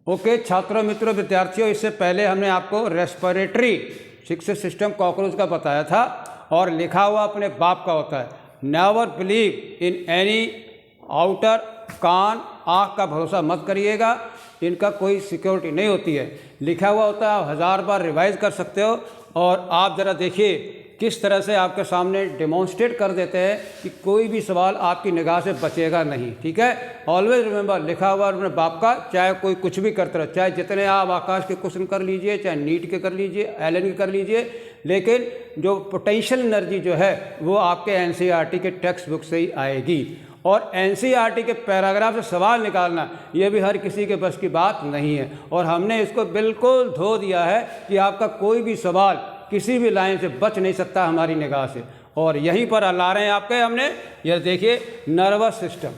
Okay छात्रों, मित्रों, विद्यार्थियों, इससे पहले हमने आपको रेस्पिरेटरी सिस्टम कॉकरोच का बताया था और लिखा हुआ अपने बाप का होता है। Never believe in any outer, कान आँख का भरोसा मत करिएगा, इनका कोई सिक्योरिटी नहीं होती है। लिखा हुआ होता है, आप 1000 बार रिवाइज कर सकते हो। और आप ज़रा देखिए किस तरह से आपके सामने डेमोन्स्ट्रेट कर देते हैं कि कोई भी सवाल आपकी निगाह से बचेगा नहीं। ठीक है, ऑलवेज रिमेंबर, लिखा हुआ अपने बाप का, चाहे कोई कुछ भी करते रहो, चाहे जितने आप आकाश के क्वेश्चन कर लीजिए, चाहे नीट के कर लीजिए, एलन के कर लीजिए, लेकिन जो पोटेंशियल एनर्जी जो है वो आपके एनसीईआरटी के टेक्स्ट बुक से ही आएगी। और एनसीईआरटी के पैराग्राफ से सवाल निकालना ये भी हर किसी के बस की बात नहीं है। और हमने इसको बिल्कुल धो दिया है कि आपका कोई भी सवाल किसी भी लाइन से बच नहीं सकता हमारी निगाह से। और यहीं पर ला रहे हैं आपके हमने, यह देखिए नर्वस सिस्टम,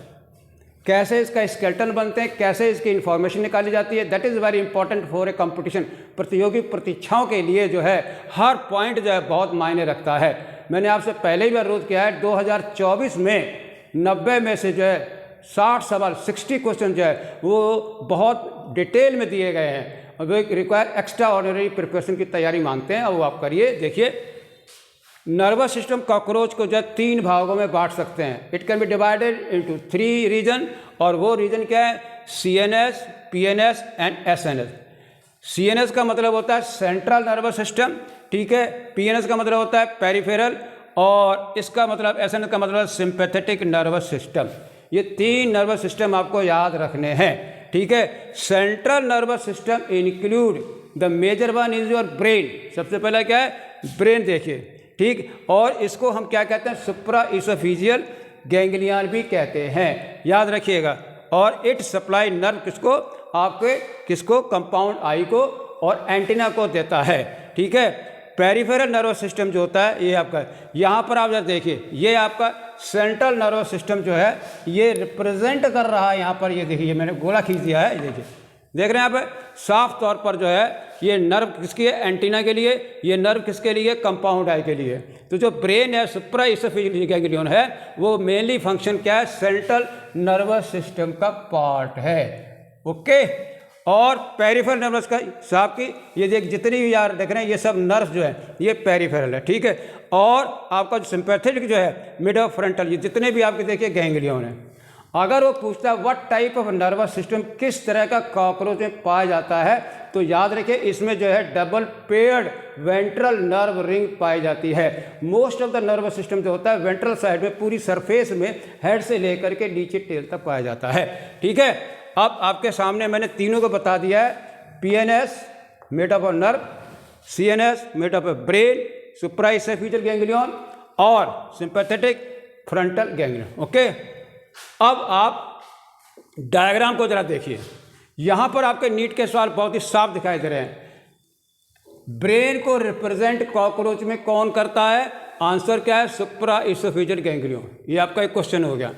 कैसे इसका स्केलेटन बनते हैं, कैसे इसकी इन्फॉर्मेशन निकाली जाती है। That is very important for a competition. प्रतियोगी परीक्षाओं के लिए जो है हर पॉइंट जो है बहुत मायने रखता है। मैंने आपसे पहले ही अनुरोध किया है, 2024 में 90 में से जो है 60 सवाल 60 क्वेश्चन जो है वो बहुत डिटेल में दिए गए हैं। वो रिक्वायर एक्स्ट्रा ऑर्डिनरी प्रिपरेशन की तैयारी मांगते हैं, और वो आप करिए। देखिए, नर्वस सिस्टम कॉकरोच को जो 3 भागों में बांट सकते हैं। It can be divided into 3 region, और वो रीजन क्या है? CNS, PNS and SNS। CNS का मतलब होता है सेंट्रल नर्वस सिस्टम, ठीक है। PNS का मतलब होता है पेरिफेरल, और इसका मतलब SNS का मतलब सिंपैथेटिक नर्वस सिस्टम। ये 3 नर्वस सिस्टम आपको याद रखने हैं, ठीक है। Central nervous system include the major one is your brain. सबसे पहला क्या है? ब्रेन, देखिए, ठीक। और इसको हम क्या कहते हैं? सुप्रा इसोफिजियल गैंग्लियन भी कहते हैं, याद रखिएगा। और इट सप्लाई नर्व किसको? आपके किसको? कंपाउंड आई को और एंटीना को देता है, ठीक है। पेरिफेरल नर्वस सिस्टम जो होता है ये आपका, यहाँ पर आप जरा देखिए, ये आपका सेंट्रल नर्वस सिस्टम जो है ये रिप्रेजेंट कर रहा है यहाँ पर। ये देखिए, मैंने गोला खींच दिया है, देखिए, देख रहे हैं यहाँ पे साफ तौर पर जो है ये नर्व किसकी है? एंटीना के लिए। ये नर्व किसके लिए? कंपाउंड आई के लिए। तो जो ब्रेन है, सुप्रा इसोफिजियल गैंग्लियन है, वो मेनली फंक्शन क्या है? सेंट्रल नर्वस सिस्टम का पार्ट है, ओके। और पेरिफेरल नर्वस का साहब की ये देख, जितनी भी यार देख रहे हैं ये सब नर्व जो है ये पेरिफेरल है, ठीक है। और आपका जो सिंपैथेटिक जो है मिड ऑफ फ्रंटल, ये जितने भी आपके देखिए गैंग्लियन है। अगर वो पूछता है what type of nervous system, किस तरह का कॉकरोच में पाया जाता है, तो याद रखिए इसमें जो है double paired ventral nerve ring पाई जाती है। Most of the nervous system जो होता है वेंट्रल साइड में, पूरी सरफेस में, हेड से लेकर के नीचे टेल तक पाया जाता है, ठीक है। अब आपके सामने मैंने तीनों को बता दिया है। PNS made up of nerve, CNS made up of brain, supra oesophageal ganglion, और सिंपैथेटिक फ्रंटल गैंग्लियन, ओके। अब आप डायग्राम को जरा देखिए, यहाँ पर आपके नीट के सवाल बहुत ही साफ दिखाई दे रहे हैं। ब्रेन को रिप्रेजेंट कॉकरोच में कौन करता है? आंसर क्या है? सुप्रा इसोफिजियल गैंग्लियन। ये आपका एक क्वेश्चन हो गया।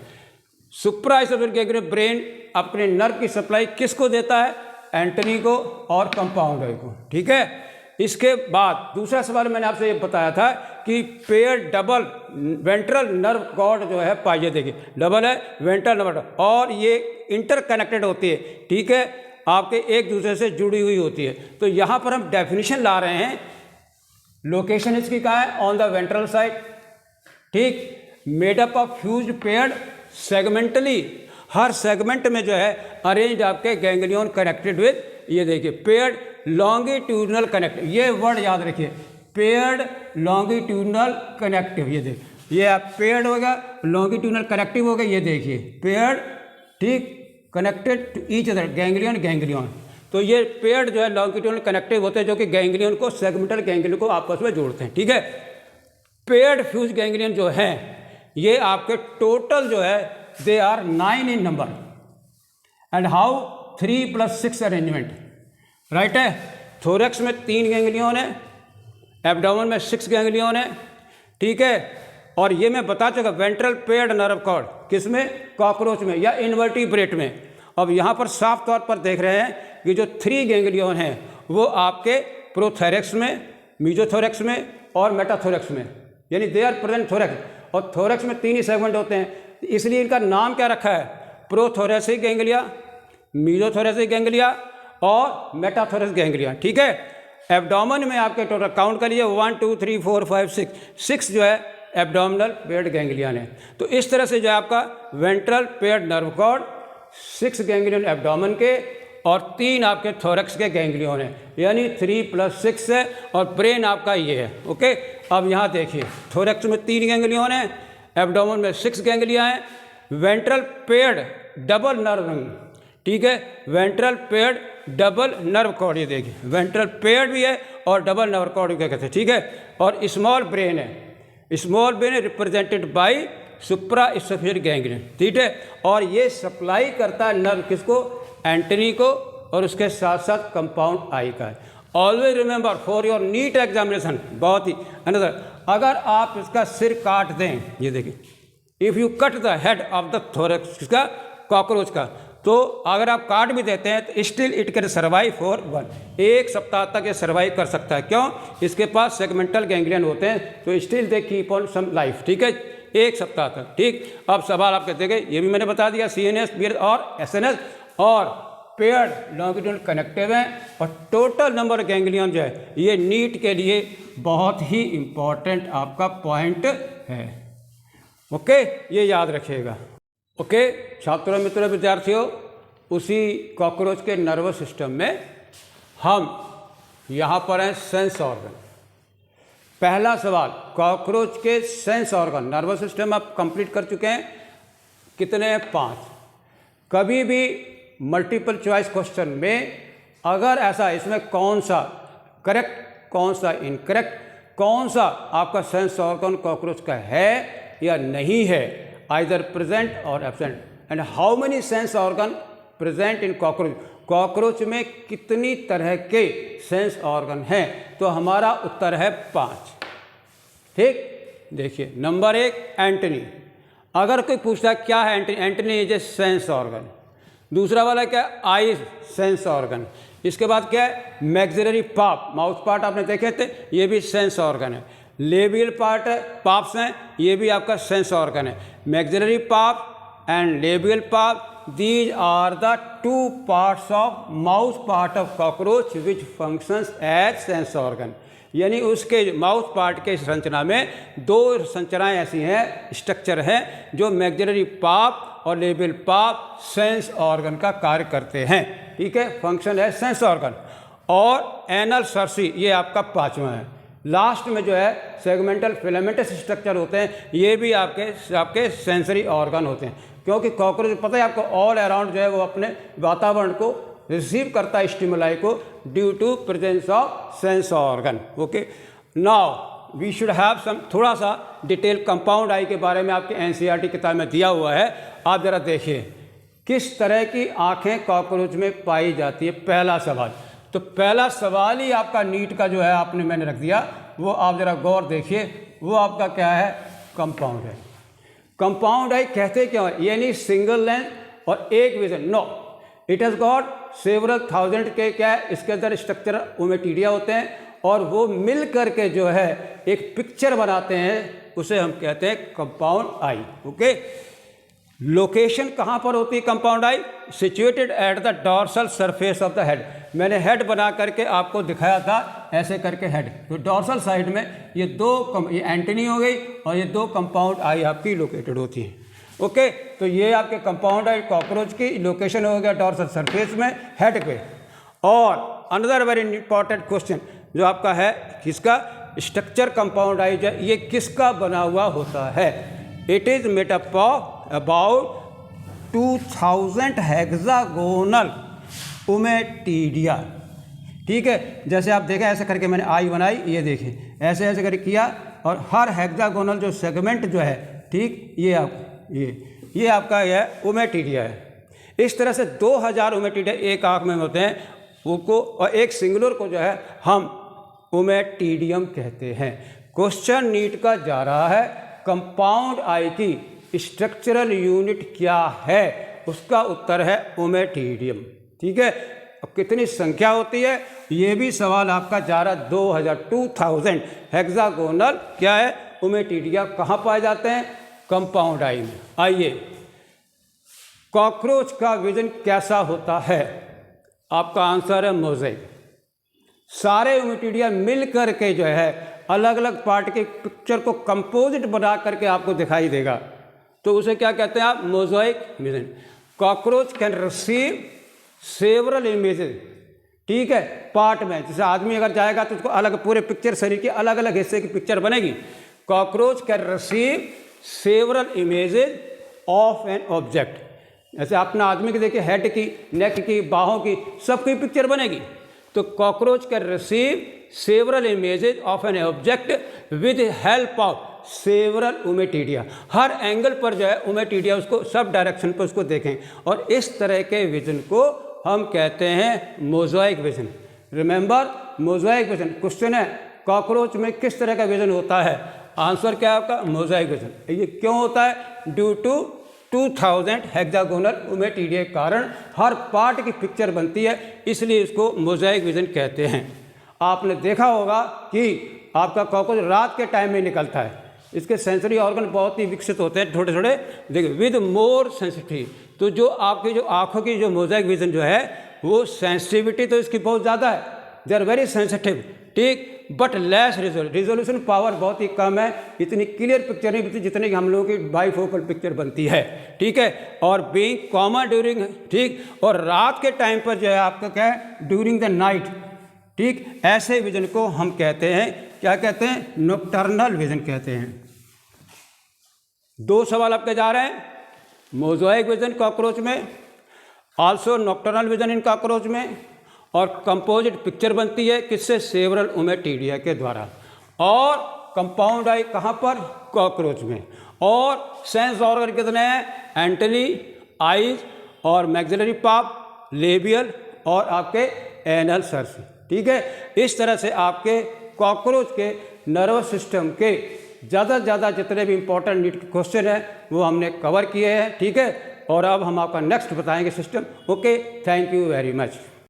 सुप्रा इसोफिजियल गैंग्लियन ब्रेन अपने नर्व की सप्लाई किसको देता है? एंटनी को और कंपाउंड आई को, ठीक है। इसके बाद दूसरा सवाल मैंने आपसे ये बताया था कि pair double ventral nerve cord जो है पाइए, देखिए डबल है वेंट्रल नर्व, और ये इंटरकनेक्टेड होती है, ठीक है, आपके एक दूसरे से जुड़ी हुई होती है। तो यहाँ पर हम डेफिनेशन ला रहे हैं। लोकेशन इसकी कहाँ है? ऑन द वेंट्रल साइड, ठीक। Made up of fuse paired segmentally, her segment में जो है अरेंज आपके गैंग्लियन कनेक्टेड विद, ये देखिए, पेयर्ड लॉन्गिट्यूडनल कनेक्टिव, ये वर्ड याद रखिए, पेयर्ड लॉन्गिट्यूडनल कनेक्टिव। ये देखिए, ये आप पेयर्ड होगा, लॉन्गिट्यूडनल कनेक्टिव हो गया, ये देखिए पेयर्ड, ठीक, connected to each other, ganglion. तो ये पेयर्ड जो है लॉन्गिट्यूडनल कनेक्टिव होते हैं, जो कि गैंग्लियन को, सेगमेंटल गैंग्लियन को आपस में जोड़ते हैं, ठीक है। पेयर्ड फ्यूज गैंग्लियन जो है ये आपके टोटल जो है they are 9 in number. And how 3 + 6 arrangement, right है। थोरैक्स में 3 गैंग्लियन है, एब्डोमेन में 6 गैंग्लियन है, ठीक है। और ये मैं बता चुका, वेंट्रल पेयर्ड नर्व कॉर्ड किसमें? कॉकरोच में या इन्वर्टिब्रेट में। अब यहाँ पर साफ तौर पर देख रहे हैं कि जो 3 गैंग्लियन हैं वो आपके प्रोथोरैक्स में, मीजोथोरैक्स में और मेटाथोरैक्स में, यानी दे आर प्रेजेंट थोरैक्स। और थोरैक्स में 3 ही सेगमेंट होते हैं, इसलिए इनका नाम क्या रखा है? प्रोथोरैसिक गैंग्लिया, मीजोथोरैसिक गैंग्लिया और मेटाथोरस गैंग्लियन। ठीक है, एब्डोमेन में आपके टोटल काउंट करिए 1 2 3 4 5 6 जो है एब्डोमिनल पेयर्ड गैंग्लियन है। तो इस तरह से जो है आपका ventral paired nerve cord, 6 ganglion abdomen के और 3 आपके थोरैक्स के गैंग्लियन है, यानी 3 + 6 है, और ब्रेन आपका ये है। ओके, अब यहाँ देखिए थोरैक्स में 3 गैंग्लियन है, एब्डोमेन में 6 गैंग्लिया है, वेंट्रल पेयर्ड डबल नर्व, ठीक है, ventral paired double nerve cord, ये देखिए वेंट्रल पेयर्ड भी है और डबल नर्व कॉर्ड भी कहते हैं। ठीक है, और स्मॉल ब्रेन है, small brain represented by supra oesophageal ganglion. ठीक है, और ये सप्लाई करता है नर्व किसको, एंटनी को, और उसके साथ साथ कंपाउंड आई का है। Always remember for your NEET examination, बहुत ही अनदर, अगर आप इसका सिर काट दें, ये देखिए, if you cut the head of the thorax का, कॉकरोच का, तो अगर आप काट भी देते हैं तो still it can survive for 1 सप्ताह तक ये सर्वाइव कर सकता है। क्यों, इसके पास सेगमेंटल गैंग्लियन होते हैं, तो still they keep on some life. ठीक है, 1 सप्ताह तक। ठीक, अब सवाल आप कहते हैं, ये भी मैंने बता दिया, CNS बियर और SNS और पेयर्ड लॉन्गिट्यूडनल कनेक्टिव हैं, और टोटल नंबर गैंग्लियन जो है ये नीट के लिए बहुत ही इम्पॉर्टेंट आपका पॉइंट है। ओके, ये याद रखिएगा। ओके छात्रों, मित्रों, विद्यार्थियों, उसी कॉकरोच के नर्वस सिस्टम में हम यहाँ पर हैं सेंस ऑर्गन। पहला सवाल, कॉकरोच के सेंस ऑर्गन, नर्वस सिस्टम आप कंप्लीट कर चुके हैं, कितने हैं, 5। कभी भी मल्टीपल चॉइस क्वेश्चन में अगर ऐसा, इसमें कौन सा करेक्ट, कौन सा इनकरेक्ट, कौन सा आपका सेंस ऑर्गन कॉकरोच का है या नहीं है, आइदर प्रेजेंट और absent, and how many sense organ present in cockroach, cockroach में कितनी तरह के सेंस ऑर्गन हैं, तो हमारा उत्तर है 5। ठीक, देखिए नंबर 1 एंटनी। अगर कोई पूछता है क्या है Antony, Antony is a sense organ. दूसरा वाला क्या है, आई सेंस ऑर्गन। इसके बाद क्या है, मैक्सिलरी पार्ट, माउथ पार्ट आपने देखे थे, ये भी सेंस ऑर्गन है। लेबियल पार्ट है, पार्ट्स हैं, ये भी आपका सेंस ऑर्गन है। Maxillary part and labial part, these are the 2 parts of mouth part of cockroach which functions as sense organ। यानी उसके माउथ पार्ट के संरचना में 2 संरचनाएं ऐसी हैं, स्ट्रक्चर हैं, जो मैक्सिलरी पार्ट और लेबियल पार्ट सेंस ऑर्गन का कार्य करते हैं। ठीक है, फंक्शन है सेंस ऑर्गन। और एनल सर्सी, ये आपका 5वां है। लास्ट में जो है सेगमेंटल फिलामेंटस स्ट्रक्चर होते हैं, ये भी आपके सेंसरी ऑर्गन होते हैं, क्योंकि कॉकरोच पता है आपको ऑल अराउंड जो है वो अपने वातावरण को रिसीव करता है स्टिमुलाई को, due to presence of sense organ. Okay, now we should have some, थोड़ा सा डिटेल कंपाउंड आई के बारे में आपके NCERT किताब में दिया हुआ है। आप ज़रा देखिए किस तरह की आँखें कॉकरोच में पाई जाती है। पहला सवाल, तो पहला सवाल ही आपका नीट का जो है आपने मैंने रख दिया, वो आप ज़रा गौर देखिए, वो आपका क्या है, कंपाउंड है। कंपाउंड आई कहते क्यों है, यानी सिंगल लेंस और एक vision, no, it has got several thousand के क्या है, इसके अंदर स्ट्रक्चर ओमेटिडिया होते हैं, और वो मिल करके जो है एक पिक्चर बनाते हैं, उसे हम कहते हैं कंपाउंड आई। ओके, लोकेशन कहाँ पर होती है compound I, situated at the dorsal surface of the head. मैंने हेड बना करके आपको दिखाया था, ऐसे करके हेड, तो डॉर्सल साइड में ये 2 ये एंटनी हो गई, और ये 2 कंपाउंड आई आपकी लोकेटेड होती हैं। ओके, तो ये आपके कंपाउंड आई कॉकरोच की लोकेशन हो गया डॉर्सल सरफेस में, हेड पे। और अनदर वेरी इंपॉर्टेंट क्वेश्चन जो आपका है, किसका स्ट्रक्चर कंपाउंड आई जो ये किसका बना हुआ होता है, it is made up of about 2000 hexagonal ommatidia. ठीक है, जैसे आप देखें ऐसे करके मैंने आई बनाई, ये देखिए ऐसे ऐसे करके किया, और हर हेक्सागोनल जो सेगमेंट जो है, ठीक, ये आप ये आपका यह ओमेटिडिया है। इस तरह से 2000 ओमेटिडिया एक आँख में होते हैं, उनको, और एक सिंगुलर को जो है हम ओमेटिडियम कहते हैं। क्वेश्चन नीट का जा रहा है कंपाउंड आई की स्ट्रक्चरल यूनिट क्या है, उसका उत्तर है ओमेटिडियम। ठीक है, अब कितनी संख्या होती है, ये भी सवाल आपका जा रहा, 2000 हेक्सागोनल क्या है, ओमेटिडिया कहाँ पाए जाते हैं, कंपाउंड आई में। आइए, कॉकरोच का विजन कैसा होता है, आपका आंसर है मोज़ेक। सारे ओमेटिडिया मिल कर के जो है अलग अलग पार्ट के पिक्चर को कंपोजिट बना करके आपको दिखाई देगा, तो उसे क्या कहते हैं आप? Mosaic vision. Cockroach can receive several images, ठीक है, पार्ट में। जैसे आदमी अगर जाएगा तो उसको अलग पूरे पिक्चर, शरीर के अलग अलग हिस्से की पिक्चर बनेगी। Cockroach can receive several images of an object. जैसे अपना आदमी की देखिए, हेड की, नेक की, बाहों की, सबकी पिक्चर बनेगी। तो cockroach can receive several images of an object with help of several ommatidia. Her angle पर जो है ओमेटिडिया उसको सब डायरेक्शन पर उसको देखें, और इस तरह के विजन को हम कहते हैं mosaic vision. Remember, mosaic vision. Question है कॉकरोच में किस तरह का विजन होता है? आंसर क्या है आपका? Mosaic vision. ये क्यों होता है? ड्यू टू 2000 हेक्सागोनल ओमेटिडिया के कारण हर पार्ट की पिक्चर बनती है, इसलिए इसको मोज़ेक विजन कहते हैं। आपने देखा होगा कि आपका कॉकरोच रात के टाइम में निकलता है, इसके सेंसरी ऑर्गन बहुत ही विकसित होते हैं, छोटे छोटे, देखिए विद मोर सेंसिटिव। तो जो आपकी जो आँखों की जो मोज़ेक विजन जो है वो सेंसिटिविटी तो इसकी बहुत ज़्यादा है, दे आर वेरी सेंसिटिव, ठीक, बट लेस रिजोल्यूशन पावर बहुत ही कम है, इतनी क्लियर पिक्चर नहीं बनती जितनी हम लोगों की बाईफोकल पिक्चर बनती है, ठीक है। और बीइंग कॉमन ड्यूरिंग, ठीक, और रात के टाइम पर जो है आपका क्या है? ड्यूरिंग द नाइट, ठीक, ऐसे विजन को हम कहते हैं, क्या कहते हैं? नॉकटर्नल विजन कहते हैं। 2 सवाल आपके जा रहे हैं, मोज़ेक विजन कॉकरोच में, also nocturnal vision in cockroach में, और कंपोजिट पिक्चर बनती है किससे? सेवरल ओमेटिडिया के द्वारा। और कंपाउंड आई कहाँ पर? कॉकरोच में। और सेंस ऑर्गन कितने हैं? एंटली, आईज और मैक्सिलरी पाप, लेबियल और आपके एनल सर्स, ठीक है। इस तरह से आपके कॉकरोच के नर्वस सिस्टम के ज़्यादा से ज़्यादा जितने भी इंपॉर्टेंट नीट के क्वेश्चन हैं वो हमने कवर किए हैं, ठीक है। और अब हम आपका नेक्स्ट बताएंगे system. Okay, thank you very much.